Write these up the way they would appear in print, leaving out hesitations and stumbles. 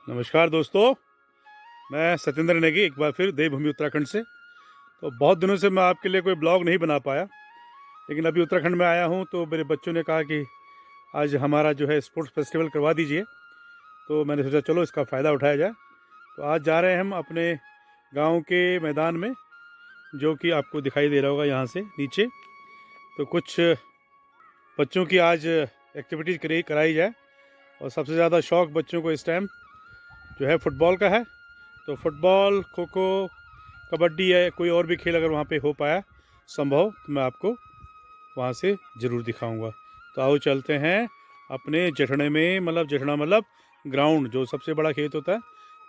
नमस्कार दोस्तों, मैं सत्येंद्र नेगी एक बार फिर देवभूमि उत्तराखंड से। तो बहुत दिनों से मैं आपके लिए कोई ब्लॉग नहीं बना पाया, लेकिन अभी उत्तराखंड में आया हूं तो मेरे बच्चों ने कहा कि आज हमारा जो है स्पोर्ट्स फेस्टिवल करवा दीजिए। तो मैंने सोचा चलो इसका फ़ायदा उठाया जाए। तो आज जा रहे हैं हम अपने गांव के मैदान में, जो कि आपको दिखाई दे रहा होगा यहाँ से नीचे। तो कुछ बच्चों की आज एक्टिविटीज़ कराई जाए, और सबसे ज़्यादा शौक़ बच्चों को इस टाइम जो है फुटबॉल का है। तो फुटबॉल, खो खो, कबड्डी है, कोई और भी खेल अगर वहाँ पे हो पाया संभव तो मैं आपको वहाँ से ज़रूर दिखाऊंगा। तो आओ चलते हैं अपने जठड़े में, मतलब जठड़ा मतलब ग्राउंड, जो सबसे बड़ा खेत होता है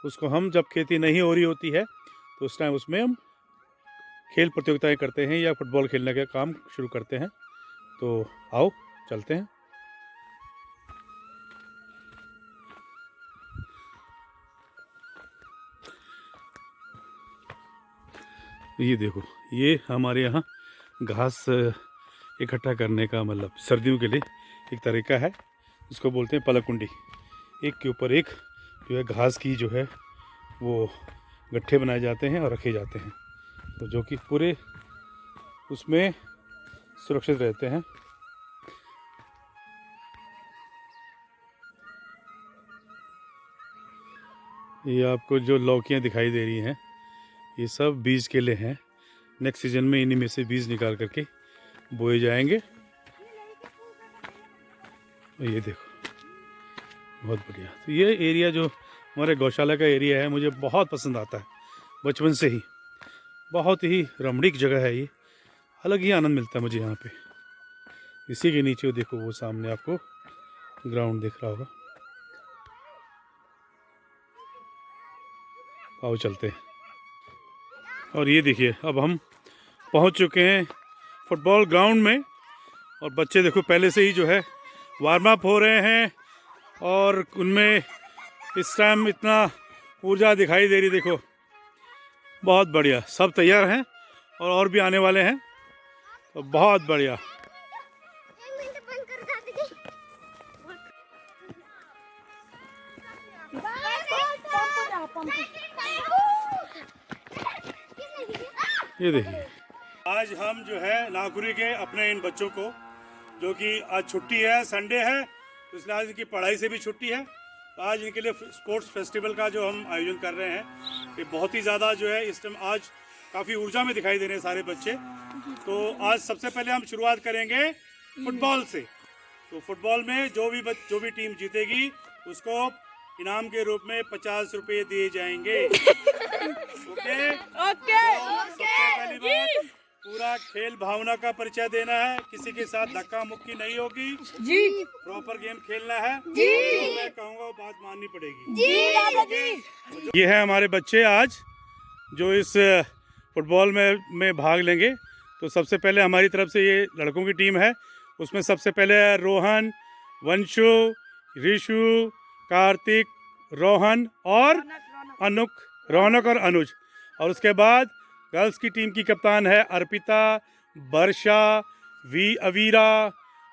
उसको हम, जब खेती नहीं हो रही होती है तो उस टाइम उसमें हम खेल प्रतियोगिताएं करते हैं या फुटबॉल खेलने का काम शुरू करते हैं। तो आओ चलते हैं। ये देखो, ये हमारे यहाँ घास इकट्ठा करने का, मतलब सर्दियों के लिए एक तरीका है, इसको बोलते हैं पलकुंडी। एक के ऊपर एक जो है घास की जो है वो गट्ठे बनाए जाते हैं और रखे जाते हैं, तो जो कि पूरे उसमें सुरक्षित रहते हैं। ये आपको जो लौकियाँ दिखाई दे रही हैं ये सब बीज के लिए हैं। नेक्स्ट सीजन में इन्हीं में से बीज निकाल करके बोए जाएंगे। ये देखो, बहुत बढ़िया। तो ये एरिया जो हमारे गौशाला का एरिया है मुझे बहुत पसंद आता है, बचपन से ही। बहुत ही रमणीक जगह है ये, अलग ही आनंद मिलता है मुझे यहाँ पे। इसी के नीचे देखो, वो सामने आपको ग्राउंड दिख रहा होगा। आओ चलते हैं। और ये देखिए, अब हम पहुँच चुके हैं फुटबॉल ग्राउंड में, और बच्चे देखो पहले से ही जो है वार्म अप हो रहे हैं, और उनमें इस टाइम इतना ऊर्जा दिखाई दे रही। देखो बहुत बढ़िया, सब तैयार हैं और भी आने वाले हैं। तो बहुत बढ़िया। ये देखिए, आज हम जो है नागपुरी के अपने इन बच्चों को, जो कि आज छुट्टी है, संडे है, तो इसलिए आज इनकी पढ़ाई से भी छुट्टी है। तो आज इनके लिए स्पोर्ट्स फेस्टिवल का जो हम आयोजन कर रहे हैं, ये बहुत ही ज़्यादा जो है इस टाइम आज काफ़ी ऊर्जा में दिखाई दे रहे हैं सारे बच्चे। तो आज सबसे पहले हम शुरुआत करेंगे फुटबॉल से। तो फुटबॉल में जो भी टीम जीतेगी उसको इनाम के रूप में 50 रुपये दिए जाएंगे। Okay okay. सबसे पहली बात, पूरा खेल भावना का परिचय देना है, किसी के साथ धक्का मुक्की नहीं होगी जी, प्रॉपर गेम खेलना है जी। तो मैं कहूँगा वो बात माननी पड़ेगी जी दादा जी। ये है हमारे बच्चे आज जो इस फुटबॉल में भाग लेंगे। तो सबसे पहले हमारी तरफ से ये लड़कों की टीम है, उसमें सबसे पहले रोहन, वंशु, ऋषु, कार्तिक, रोहन और रौनक और अनुज। और उसके बाद गर्ल्स की टीम की कप्तान है अर्पिता, वर्षा, अवीरा,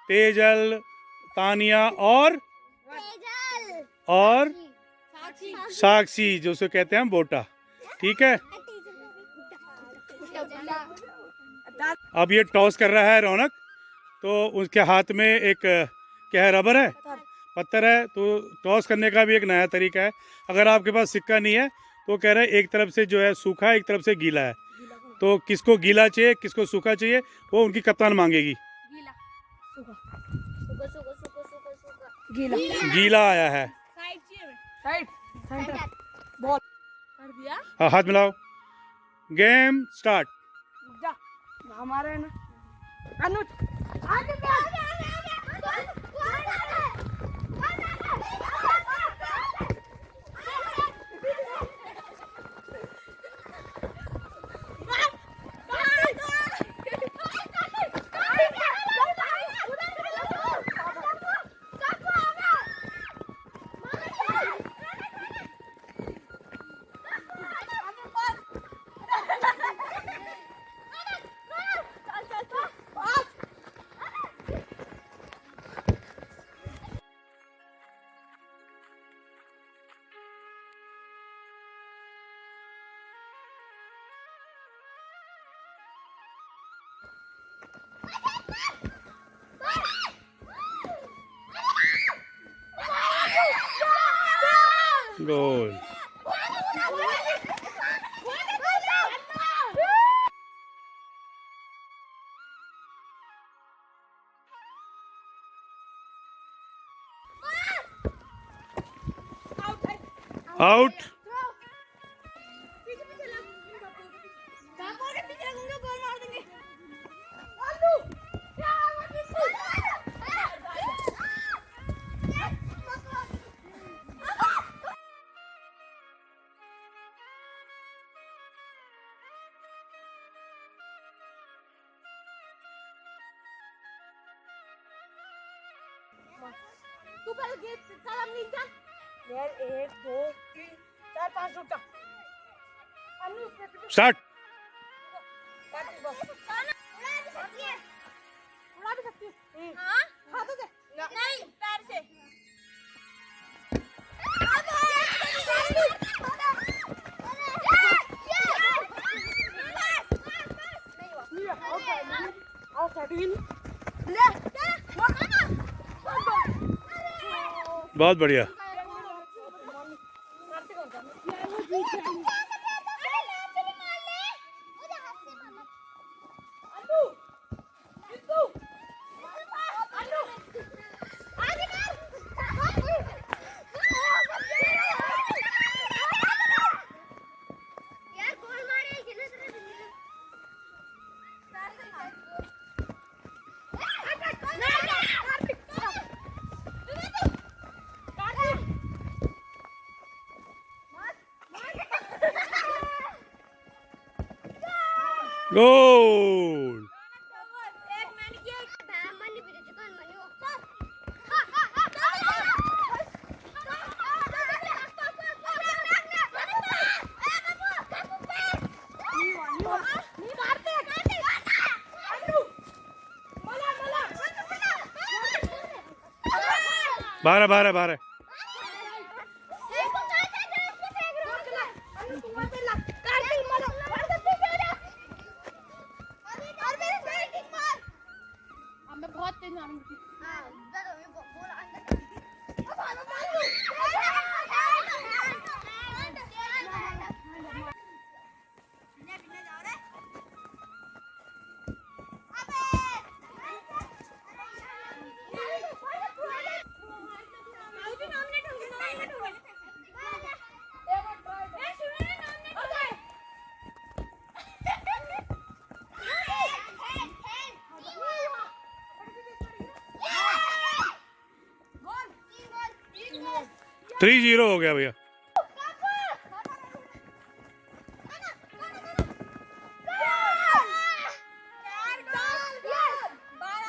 तेजल, तानिया और साक्षी, जो उसे कहते हैं बोटा। ठीक है। अब ये टॉस कर रहा है रौनक, तो उसके हाथ में एक क्या है, रबर है, पत्थर है। तो टॉस करने का भी एक नया तरीका है। अगर आपके पास सिक्का नहीं है तो कह रहे हैं एक तरफ से जो है सूखा, एक तरफ से गीला है, तो किसको गीला चाहिए किसको सूखा चाहिए वो उनकी कप्तान मांगेगी। गीला आया है। हाँ, हाथ मिलाओ। Game start. हमारे ना अनुज गोल। आउट। तू पहले गेट कदम नीचा यार 1 2 3 4 5 रुक जा अन्नू स्टार्ट। उड़ा भी सकती है हां हाथों से नहीं पैर से बहुत बढ़िया। गोल। बारह बारह बारह। बहुत तेज मारूंगी थ्री जीरो हो गया भैया।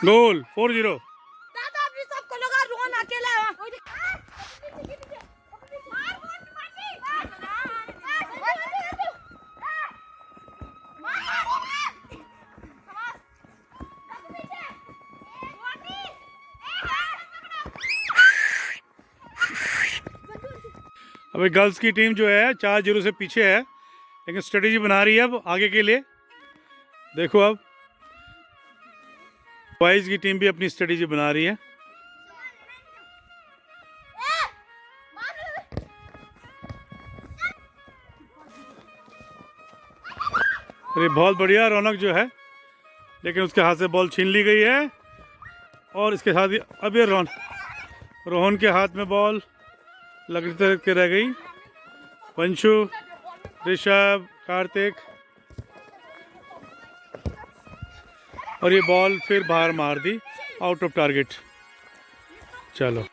गोल 4-0। अभी गर्ल्स की टीम जो है 4-0 से पीछे है, लेकिन स्ट्रेटेजी बना रही है अब आगे के लिए। देखो अब बॉयज की टीम भी अपनी स्ट्रेटेजी बना रही है। अरे बहुत बढ़िया रौनक जो है, लेकिन उसके हाथ से बॉल छीन ली गई है और इसके साथ ही अब ये रोहन के हाथ में बॉल लगते लगते रह गई। पंशु, ऋषभ, कार्तिक, और ये बॉल फिर बाहर मार दी, आउट ऑफ टारगेट। चलो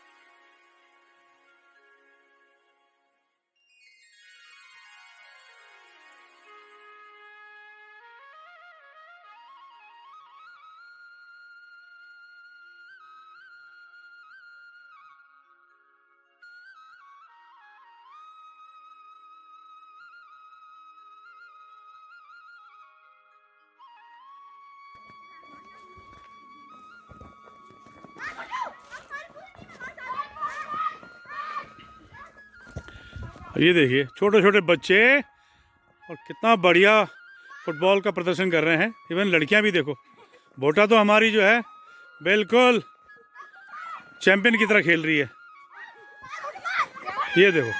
ये देखिए छोटे छोटे बच्चे और कितना बढ़िया फुटबॉल का प्रदर्शन कर रहे हैं। इवन लड़कियां भी देखो। बोटा तो हमारी जो है बिल्कुल चैंपियन की तरह खेल रही है। ये देखो,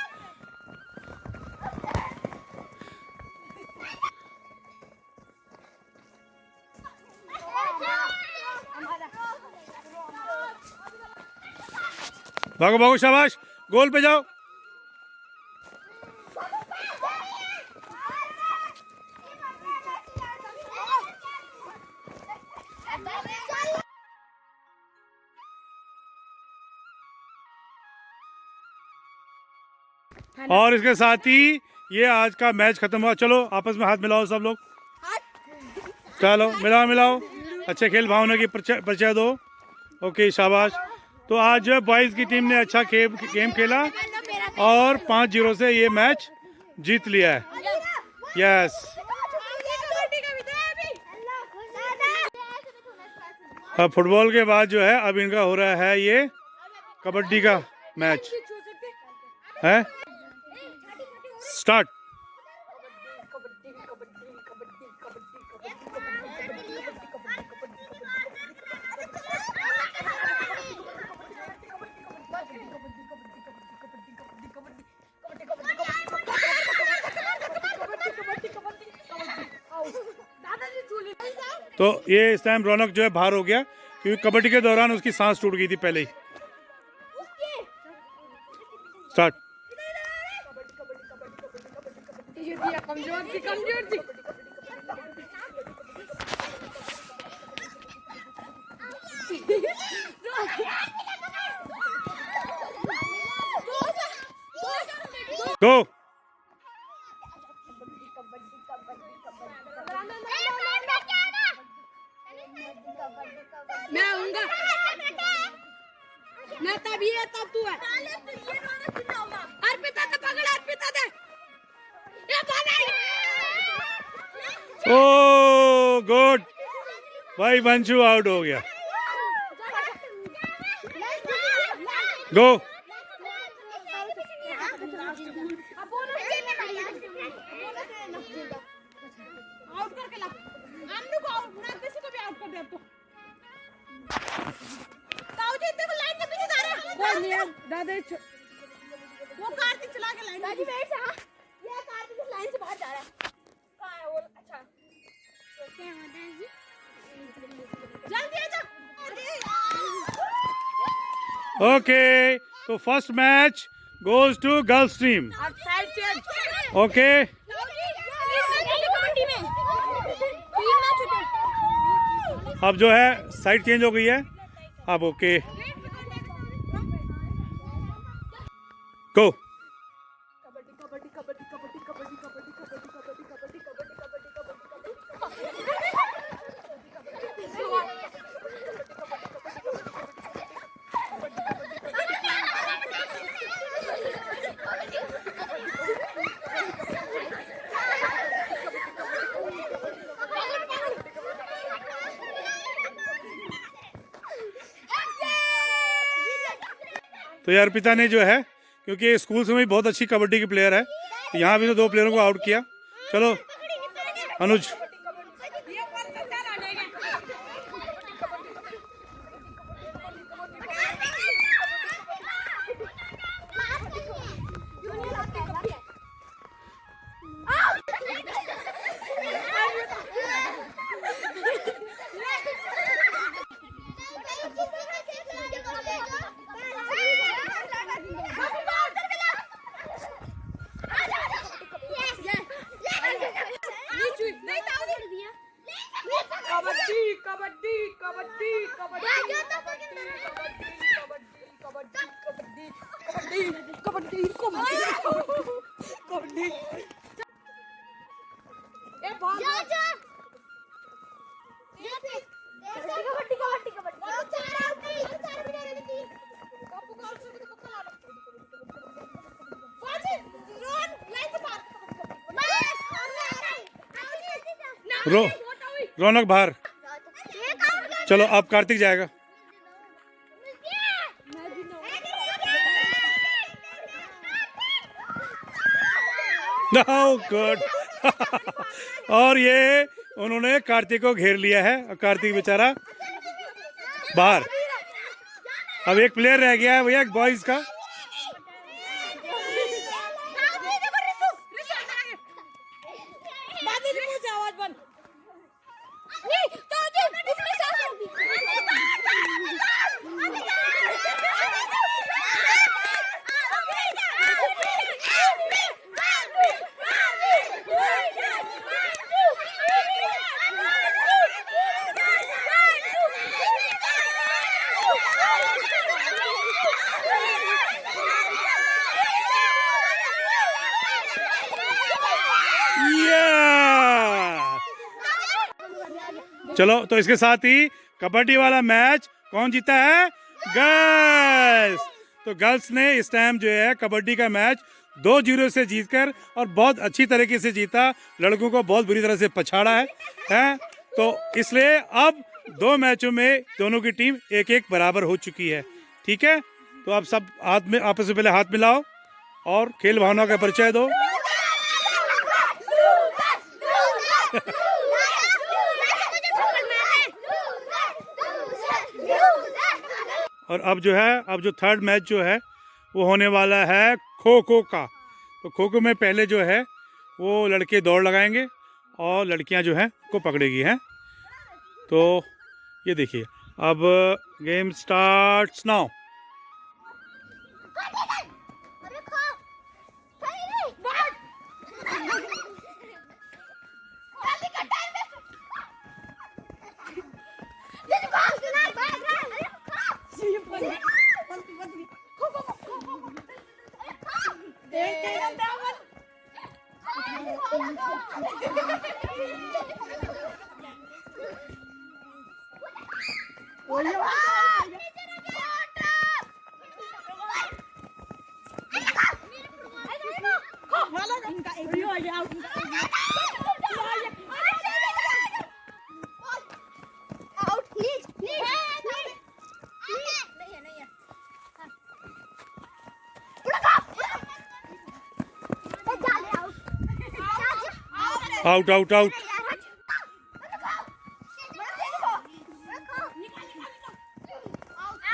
भागो भागो, शाबाश, गोल पे जाओ। और इसके साथ ही ये आज का मैच खत्म हुआ। चलो आपस में हाथ मिलाओ सब लोग, चलो मिलाओ मिलाओ, अच्छे खेल भावना की परिचय दो। ओके शाबाश। तो आज जो है बॉयज़ की टीम ने अच्छा गेम खेला और 5-0 से ये मैच जीत लिया है। यस, अब फुटबॉल के बाद जो है अब इनका हो रहा है ये कबड्डी का मैच है। स्टार्ट। तो ये इस टाइम रौनक जो है बाहर हो गया क्योंकि कबड्डी के दौरान उसकी सांस टूट गई थी पहले ही। स्टार्ट। गो। मैं आऊंगा, मैं तब ये तब तू है। अर्पिता तो पकड़, अर्पिता दे। ओ गुड भाई, वंशु आउट हो गया। गो। आउट करके ला, आमनू को आउट, ना किसी को भी आउट कर दे अब तो। ताऊजी इतने को लाइन के पीछे जा रहा है। वो नहीं है दादा, वो कार्तिक चला के लाइन। दादी वेट से, हां ये कार्तिक इस लाइन से बाहर जा रहा है। कहां है वो? अच्छा क्या होता है जी, जल्दी आ जा। ओके, तो first match goes to girls team. Side change. Okay, अब जो है साइड चेंज हो गई है अब। Okay go. तो यार पिता ने जो है, क्योंकि स्कूल से भी बहुत अच्छी कबड्डी की प्लेयर है, तो यहाँ भी तो 2 प्लेयरों को आउट किया। चलो अनुज। रौनक बाहर। चलो अब कार्तिक जाएगा। गुड। और ये उन्होंने कार्तिक को घेर लिया है। कार्तिक बेचारा बाहर। अब एक प्लेयर रह गया है भैया बॉयज का। चलो तो इसके साथ ही कबड्डी वाला मैच कौन जीता है? गर्ल्स। तो गर्ल्स ने इस टाइम जो है कबड्डी का मैच 2-0 से जीतकर और बहुत अच्छी तरीके से जीता, लड़कों को बहुत बुरी तरह से पछाड़ा है। तो इसलिए अब 2 मैचों में दोनों की टीम 1-1 बराबर हो चुकी है। ठीक है, तो आप सब हाथ में आपस में पहले हाथ मिलाओ और खेल भावना का परिचय दो। और अब जो थर्ड मैच जो है वो होने वाला है खो खो का। तो खो खो में पहले जो है वो लड़के दौड़ लगाएंगे और लड़कियां जो है को पकड़ेगी हैं। तो ये देखिए, अब game starts now. Out out out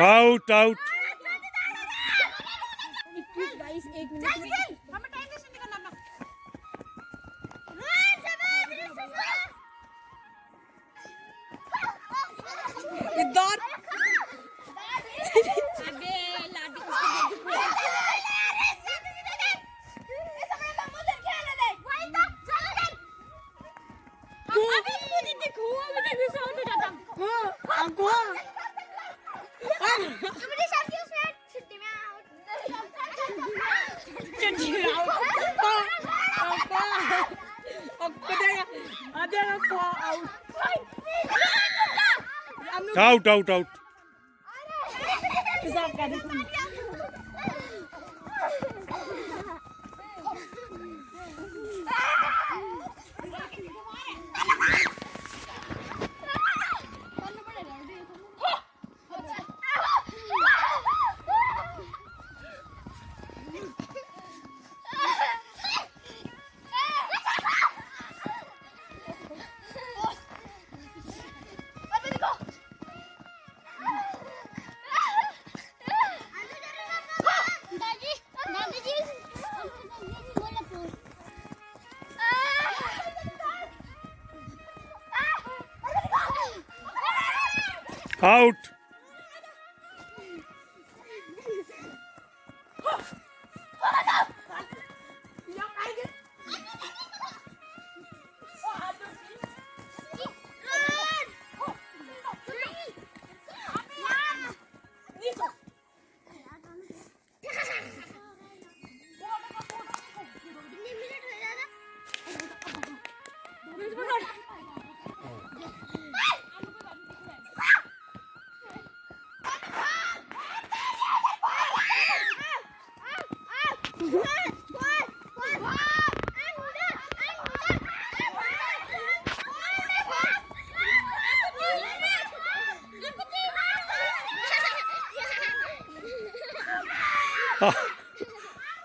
out out. Out out out. Out.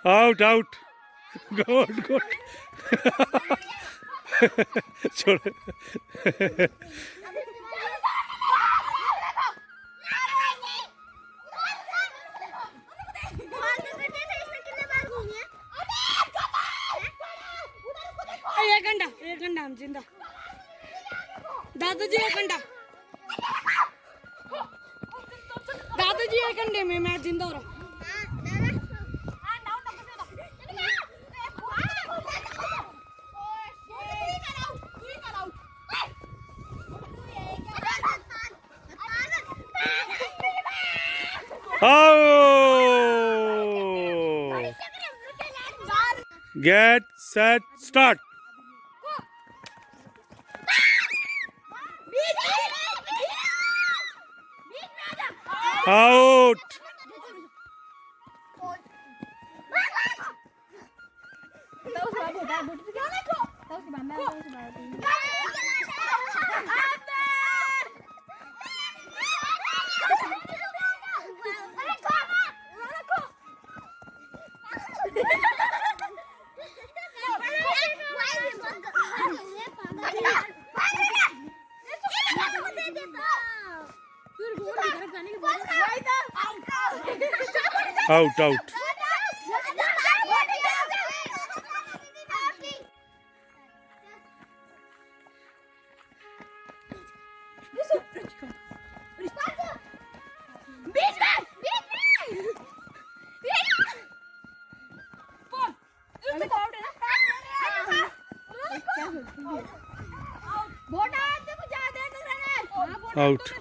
Out out. Good good. छोड़। एक घंटा हम जिंदा दादाजी 1 घंटा दादाजी 1 घंटे में मैं जिंदा हो रहा हूँ Get set start. Out. Out, out. Out.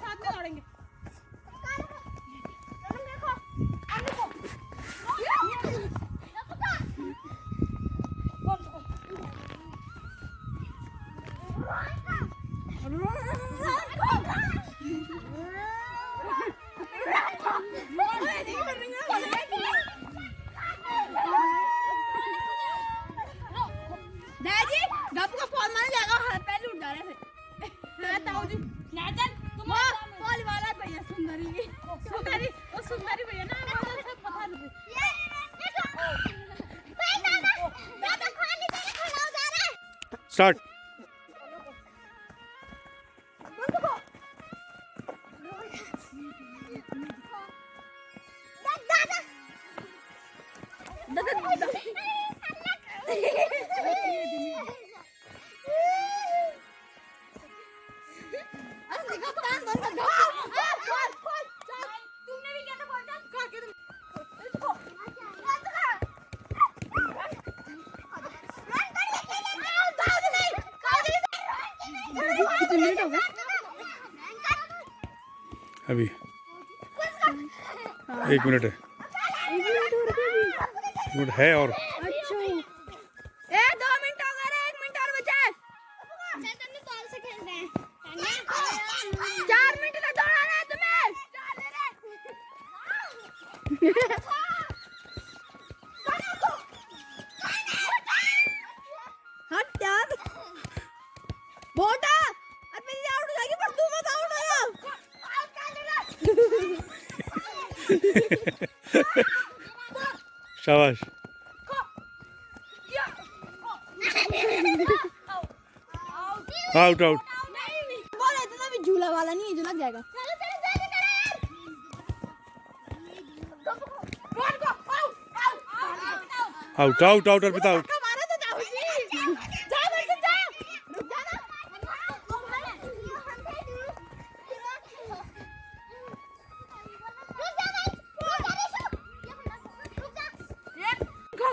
दादी गप्पू का फोन मारने जाएगा हाथ पैर उठ जा रहे थे ताऊ जी नाचन तुम फोन वाला भैया सुंदरी वो सुंदरी भैया ना हमारे सब पता नहीं दादा खाने के लिए खड़ा हो जा रहा है Start. अभी 1 मिनट है 1 मिनट है और अच्छा 2 मिनट हो गए 1 मिनट और बचा है बॉल से खेल रहे हैं 4 मिनट का दौड़ाना है तुम्हें हट यार बोटा अब मेरी आउट हो जाएगी पर तू मत आउट हो शाबाश आउट आउट बोल इतना भी झूला वाला नहीं है जो लग जाएगा out out out Arpita out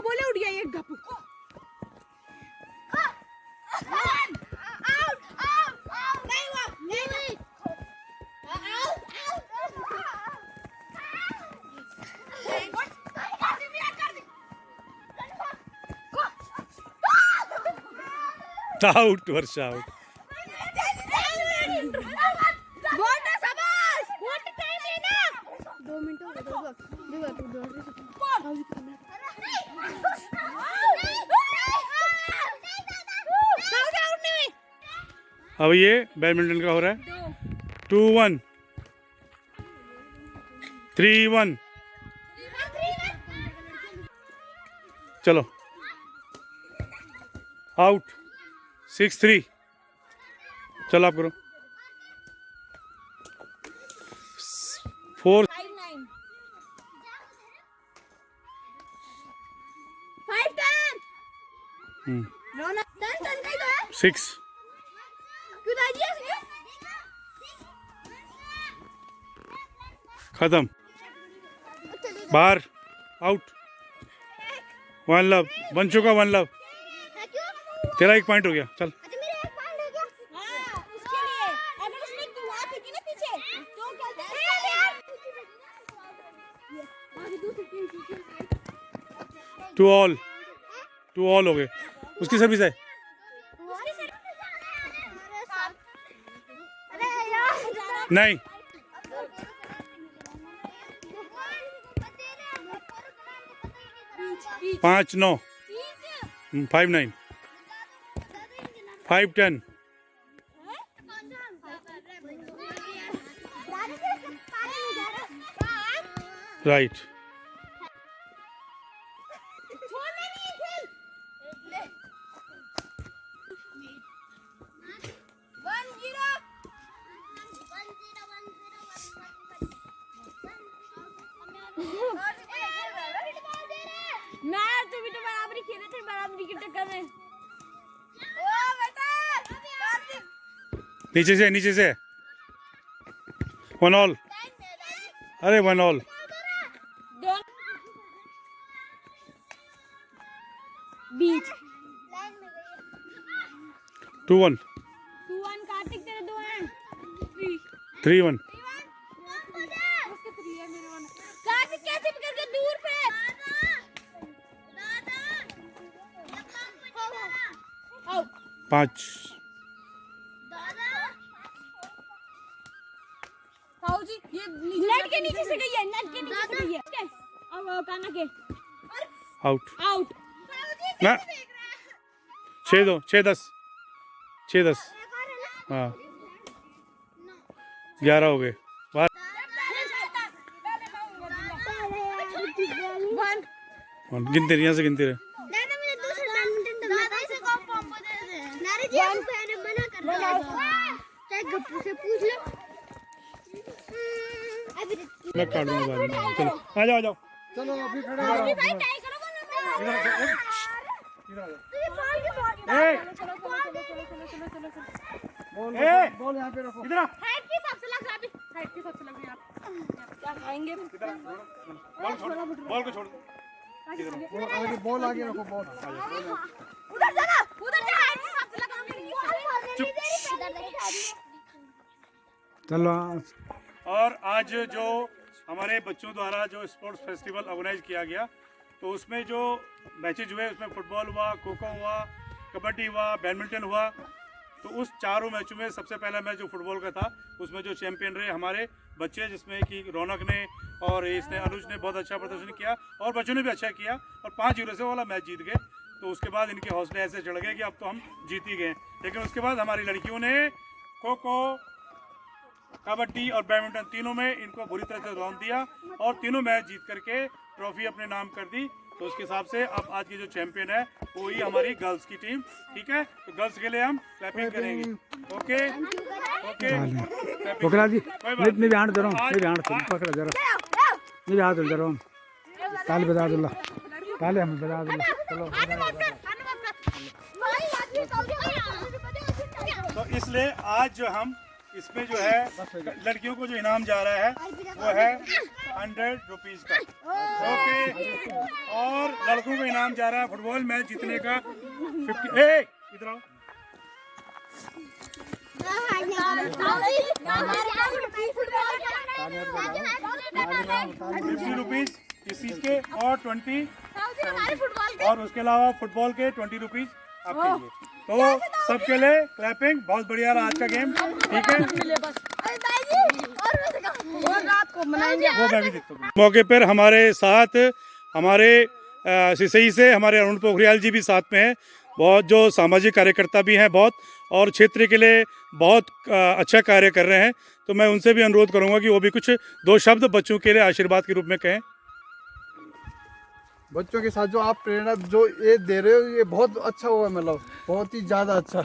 बोले उठ गया ये गप्पू आउट वर्षा आउट अब ये बैडमिंटन का हो रहा है 2-1 3-1 चलो आउट 6-3 चलो आप करो 4 5-10 रोना 10 का 6 क्यों दादी इसने खत्म, बाहर, आउट। 1 लव बन चुका, 1 लव। तेरा 1 पॉइंट हो गया, चल। अच्छा मेरा 1 पॉइंट हो गया। हां उसके लिए अगर उसने वहां फेंकी ना पीछे तो कहते हैं यार बाकी दूसरी टीम जीती। 2 ऑल, 2 ऑल हो गए। उसकी सर्विस है। अरे यार नहीं, 5-9, 5-9, 5-10, राइट। मैं तू भी तो बराबरी खेले थे, बराबरी की टक्कर में। ओ बेटा नीचे से, नीचे से 1 ऑल। अरे 1 ऑल। बीच 2-1, 2-1 कार्तिक तेरे 2 हैं 3-1। उसके 3 है मेरे 1 कार्तिक कैसे पकड़ के दूर पे आओ 5, आओ जी ये नेट के नीचे से गई है, नेट के नीचे से गई है। अब काना के आउट। आउट ना 6-2, 6-10, 6-10। हाँ 11 हो गए। बाहर 1 गिनते रहे, यहाँ से गिनते रहे। मैं काट दूंगा बाद में। चलो आ जाओ, आ जाओ। चलो अभी खड़े भाई टाई करो बॉल ए! बॉल यहाँ पे रखो। इधर आ। हाइट के हिसाब से लग रहा है, हाइट के हिसाब से लग रहा है। क्या खाएंगे? बॉल छोड़, बॉल को छोड़। बॉल आगे रखो, बॉल। उधर जाना, उधर जा, हाइट के हिसाब से लगा मेरी। चलो और आज जो हमारे बच्चों द्वारा जो स्पोर्ट्स फेस्टिवल ऑर्गेनाइज किया गया, तो उसमें जो मैचेज हुए उसमें फुटबॉल हुआ, खो खो हुआ, कबड्डी हुआ, बैडमिंटन हुआ। तो उस चारों मैचों में सबसे पहला मैच जो फुटबॉल का था उसमें जो चैंपियन रहे हमारे बच्चे, जिसमें कि रौनक ने और इसने अनुज ने बहुत अच्छा प्रदर्शन किया और बच्चों ने भी अच्छा किया और 5-0 से वाला मैच जीत गए। तो उसके बाद इनके हौसले ऐसे चढ़ गए कि अब तो हम जीत ही गए। लेकिन उसके बाद हमारी लड़कियों ने खो खो, कबड्डी और बैडमिंटन तीनों में इनको बुरी तरह से रौंद दिया और तीनों मैच जीत करके ट्रॉफी अपने नाम कर दी। तो उसके हिसाब से अब आज की जो चैंपियन है वो ही हमारी गर्ल्स की टीम। ठीक है, तो गर्ल्स के लिए हम क्लैपिंग करेंगे। ओके ओके पकड़ा जी, कोई बात मैं भी हाथ दे रहा हूँ, आज- मैं भी हाथ पकड़ा जरा, मैं भी हाथ दे रहा हूँ। ताली बजा दूल्ला, ताली हम बजा दूल्ला। चलो तो इसलिए आज जो हम इसमें जो है लड़कियों को जो इनाम जा रहा है वो है 100 रुपीज का। ओके, और लड़कों को इनाम जा रहा है फुटबॉल मैच जीतने का 50। इधर आओ। 50 रुपीज इस चीज के और 20 और उसके अलावा फुटबॉल के 20 रुपीज आपके लिए। तो सबके लिए क्लैपिंग। बहुत बढ़िया रहा आज का गेम। ठीक है, वो मैं भी देखता हूँ। मौके पर हमारे साथ हमारे सिसई से हमारे अरुण पोखरियाल जी भी साथ में हैं, बहुत जो सामाजिक कार्यकर्ता भी हैं बहुत, और क्षेत्र के लिए बहुत अच्छा कार्य कर रहे हैं। तो मैं उनसे भी अनुरोध करूंगा कि वो भी कुछ 2 शब्द बच्चों के लिए आशीर्वाद के रूप में कहें। बच्चों के साथ जो आप प्रेरणा जो ये दे रहे हो, ये बहुत अच्छा हुआ, मतलब बहुत ही ज़्यादा अच्छा,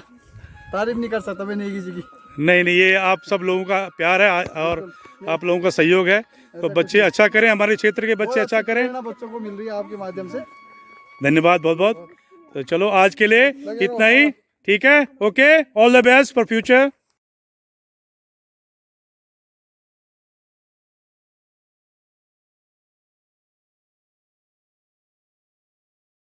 तारीफ नहीं कर सकता मैं नहीं किसी की। नहीं, ये आप सब लोगों का प्यार है और आप लोगों का सहयोग है। तो बच्चे अच्छा करें, हमारे क्षेत्र के बच्चे अच्छा करें। प्रेरणा बच्चों को मिल रही है आपके माध्यम से। धन्यवाद बहुत बहुत। तो चलो आज के लिए इतना ही। ठीक है, okay, all the best for future.